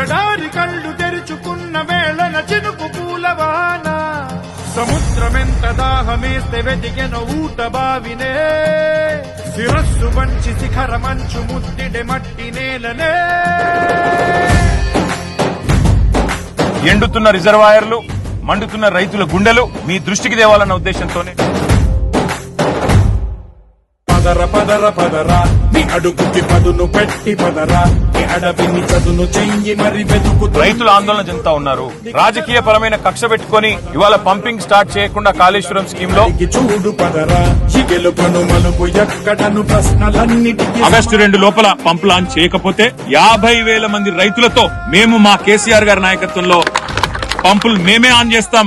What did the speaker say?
ఎడారి కళ్ళు తెరుచుకున్న వేళన చినుకు పూలవాన సముద్రమెంత దాహమేస్తే వెతికెన ఊట బావినే శిరస్సు వంచి శిఖర మంచు ముద్దిడె మట్టి నేలనే ఎండుతున్న రిజర్వాయర్లు మండుతున్న రైతుల గుండెలు మీ దృష్టికి తేవాలన్న ఉద్దేశంతోనే పదర పదర పదరా నీ అడుగుకి పదును పెట్టి పదరా నీ అడవిని చదును చెయ్యి మరి వెతుకు రైతులు ఆందోళన చెందుతా ఉన్నారు. రాజకీయ పరమైన కక్ష పెట్టుకుని ఇవాళ పంపింగ్ స్టార్ట్ చేయకుండా కాళేశ్వరం స్కీమ్ లో చూడు పదరా ఈ గెలుపను మలుపు ఎక్కడను ప్రశ్నలన్నిటికీ ఆగస్టు 2 లోపల పంప్ లాంచ్ చేయకపోతే 50,000 మంది రైతులతో మేము మా కేసీఆర్ గారి నాయకత్వంలో పంపులు మేమే ఆన్ చేస్తాం.